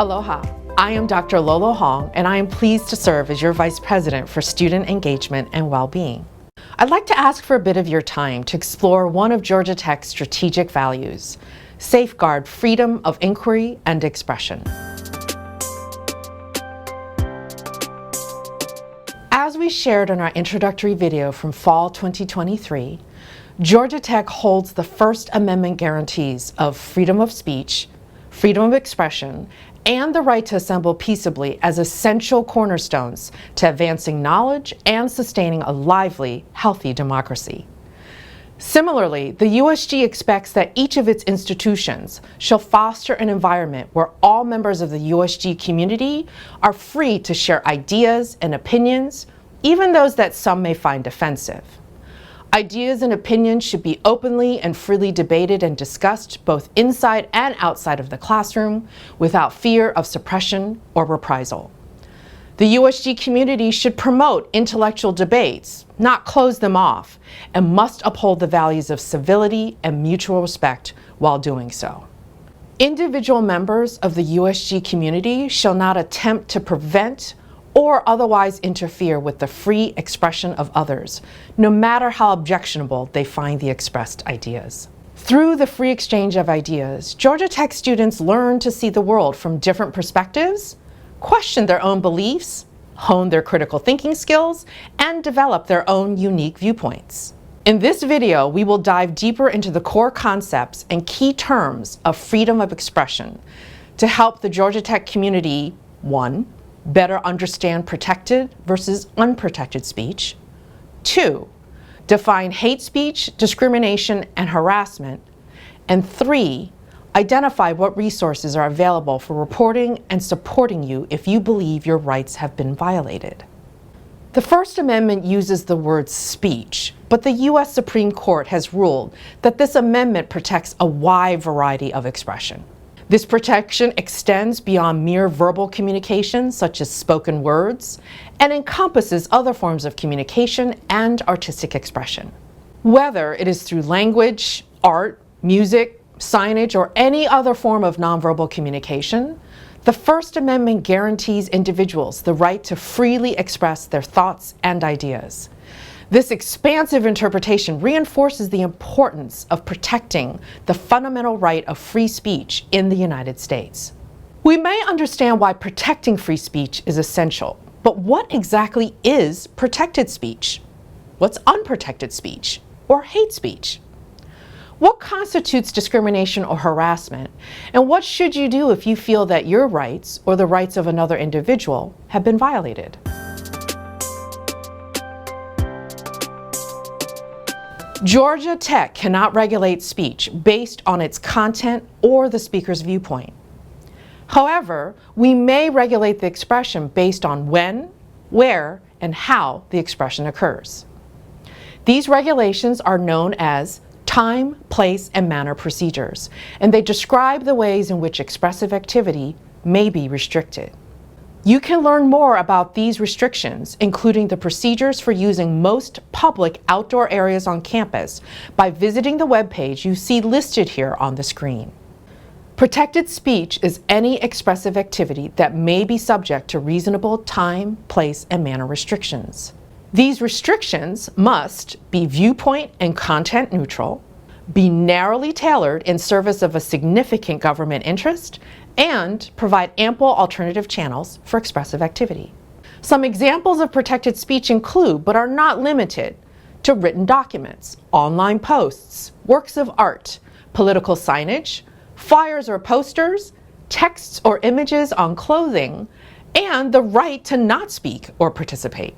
Aloha, I am Dr. Luoluo Hong, and I am pleased to serve as your Vice President for Student Engagement and Well-Being. I'd like to ask for a bit of your time to explore one of Georgia Tech's strategic values: safeguard freedom of inquiry and expression. As we shared in our introductory video from fall 2023, Georgia Tech holds the First Amendment guarantees of freedom of speech, freedom of expression, and the right to assemble peaceably as essential cornerstones to advancing knowledge and sustaining a lively, healthy democracy. Similarly, the USG expects that each of its institutions shall foster an environment where all members of the USG community are free to share ideas and opinions, even those that some may find offensive. Ideas and opinions should be openly and freely debated and discussed both inside and outside of the classroom without fear of suppression or reprisal. The USG community should promote intellectual debates, not close them off, and must uphold the values of civility and mutual respect while doing so. Individual members of the USG community shall not attempt to prevent or otherwise interfere with the free expression of others, no matter how objectionable they find the expressed ideas. Through the free exchange of ideas, Georgia Tech students learn to see the world from different perspectives, question their own beliefs, hone their critical thinking skills, and develop their own unique viewpoints. In this video, we will dive deeper into the core concepts and key terms of freedom of expression to help the Georgia Tech community, 1, better understand protected versus unprotected speech. 2, define hate speech, discrimination, and harassment. And 3, identify what resources are available for reporting and supporting you if you believe your rights have been violated. The First Amendment uses the word speech, but the U.S. Supreme Court has ruled that this amendment protects a wide variety of expression. This protection extends beyond mere verbal communication, such as spoken words, and encompasses other forms of communication and artistic expression. Whether it is through language, art, music, signage, or any other form of nonverbal communication, the First Amendment guarantees individuals the right to freely express their thoughts and ideas. This expansive interpretation reinforces the importance of protecting the fundamental right of free speech in the United States. We may understand why protecting free speech is essential, but what exactly is protected speech? What's unprotected speech or hate speech? What constitutes discrimination or harassment? And what should you do if you feel that your rights or the rights of another individual have been violated? Georgia Tech cannot regulate speech based on its content or the speaker's viewpoint. However, we may regulate the expression based on when, where, and how the expression occurs. These regulations are known as time, place, and manner procedures, and they describe the ways in which expressive activity may be restricted. You can learn more about these restrictions, including the procedures for using most public outdoor areas on campus, by visiting the webpage you see listed here on the screen. Protected speech is any expressive activity that may be subject to reasonable time, place, and manner restrictions. These restrictions must be viewpoint and content neutral, be narrowly tailored in service of a significant government interest, and provide ample alternative channels for expressive activity. Some examples of protected speech include, but are not limited to, written documents, online posts, works of art, political signage, flyers or posters, texts or images on clothing, and the right to not speak or participate.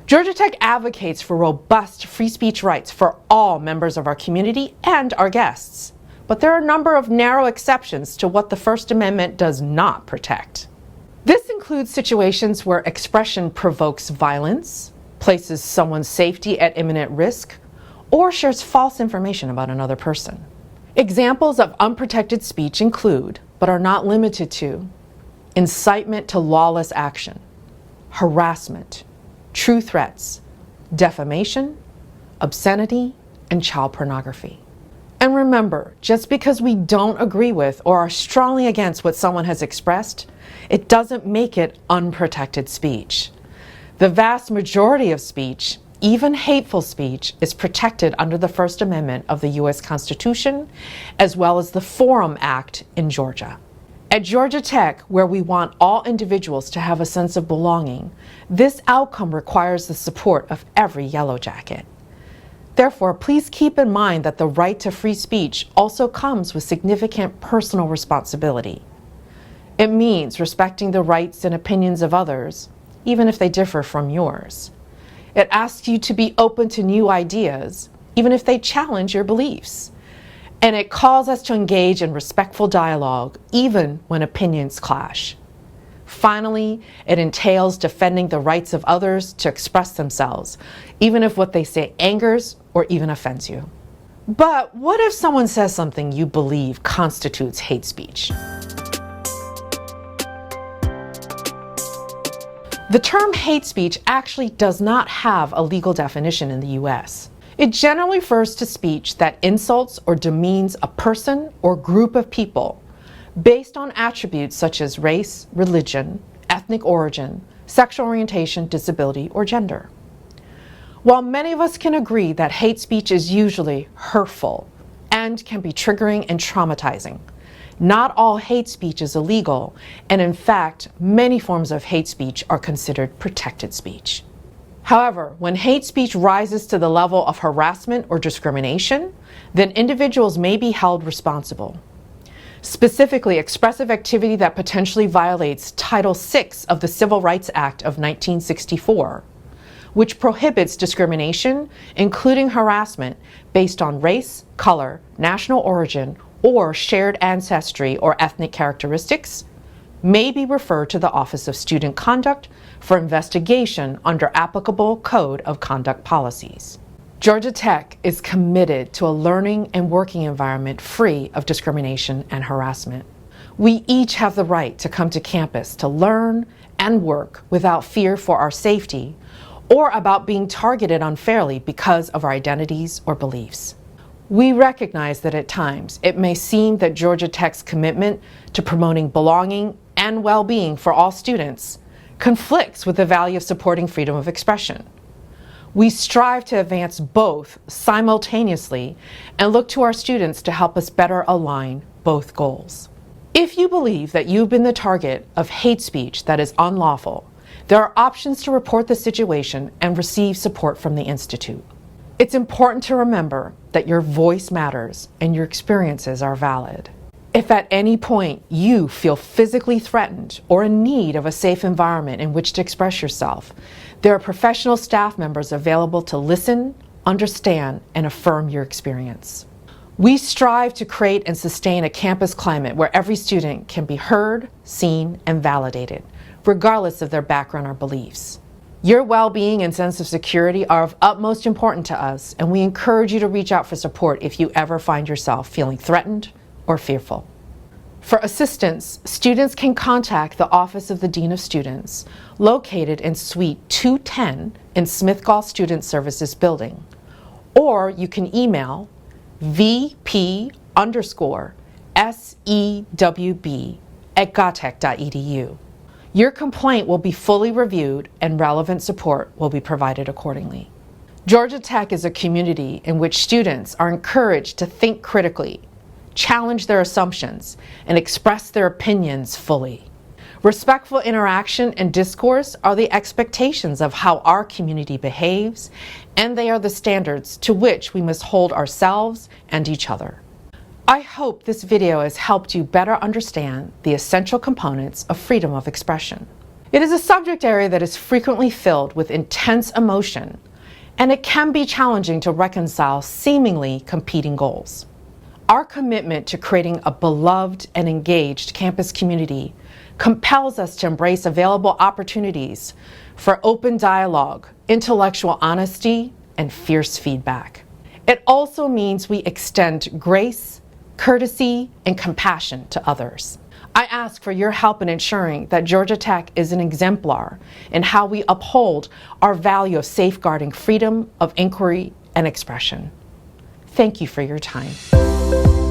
Georgia Tech advocates for robust free speech rights for all members of our community and our guests. But there are a number of narrow exceptions to what the First Amendment does not protect. This includes situations where expression provokes violence, places someone's safety at imminent risk, or shares false information about another person. Examples of unprotected speech include, but are not limited to, incitement to lawless action, harassment, true threats, defamation, obscenity, and child pornography. And remember, just because we don't agree with or are strongly against what someone has expressed, it doesn't make it unprotected speech. The vast majority of speech, even hateful speech, is protected under the First Amendment of the U.S. Constitution, as well as the Forum Act in Georgia. At Georgia Tech, where we want all individuals to have a sense of belonging, this outcome requires the support of every Yellow Jacket. Therefore, please keep in mind that the right to free speech also comes with significant personal responsibility. It means respecting the rights and opinions of others, even if they differ from yours. It asks you to be open to new ideas, even if they challenge your beliefs. And it calls us to engage in respectful dialogue, even when opinions clash. Finally, it entails defending the rights of others to express themselves, even if what they say angers or even offends you. But what if someone says something you believe constitutes hate speech? The term hate speech actually does not have a legal definition in the U.S. It generally refers to speech that insults or demeans a person or group of people based on attributes such as race, religion, ethnic origin, sexual orientation, disability, or gender. While many of us can agree that hate speech is usually hurtful and can be triggering and traumatizing, not all hate speech is illegal, and in fact, many forms of hate speech are considered protected speech. However, when hate speech rises to the level of harassment or discrimination, then individuals may be held responsible. Specifically, expressive activity that potentially violates Title VI of the Civil Rights Act of 1964, which prohibits discrimination, including harassment, based on race, color, national origin, or shared ancestry or ethnic characteristics, may be referred to the Office of Student Conduct for investigation under applicable Code of Conduct policies. Georgia Tech is committed to a learning and working environment free of discrimination and harassment. We each have the right to come to campus to learn and work without fear for our safety or about being targeted unfairly because of our identities or beliefs. We recognize that at times it may seem that Georgia Tech's commitment to promoting belonging and well-being for all students conflicts with the value of supporting freedom of expression. We strive to advance both simultaneously and look to our students to help us better align both goals. If you believe that you've been the target of hate speech that is unlawful, there are options to report the situation and receive support from the Institute. It's important to remember that your voice matters and your experiences are valid. If at any point you feel physically threatened or in need of a safe environment in which to express yourself, there are professional staff members available to listen, understand, and affirm your experience. We strive to create and sustain a campus climate where every student can be heard, seen, and validated, regardless of their background or beliefs. Your well-being and sense of security are of utmost importance to us, and we encourage you to reach out for support if you ever find yourself feeling threatened or fearful. For assistance, students can contact the Office of the Dean of Students, located in Suite 210 in Smith Gall Student Services Building, or you can email vp_sewb@gatech.edu. Your complaint will be fully reviewed and relevant support will be provided accordingly. Georgia Tech is a community in which students are encouraged to think critically, challenge their assumptions, and express their opinions fully. Respectful interaction and discourse are the expectations of how our community behaves, and they are the standards to which we must hold ourselves and each other. I hope this video has helped you better understand the essential components of freedom of expression. It is a subject area that is frequently filled with intense emotion, and it can be challenging to reconcile seemingly competing goals. Our commitment to creating a beloved and engaged campus community compels us to embrace available opportunities for open dialogue, intellectual honesty, and fierce feedback. It also means we extend grace, courtesy, and compassion to others. I ask for your help in ensuring that Georgia Tech is an exemplar in how we uphold our value of safeguarding freedom of inquiry and expression. Thank you for your time.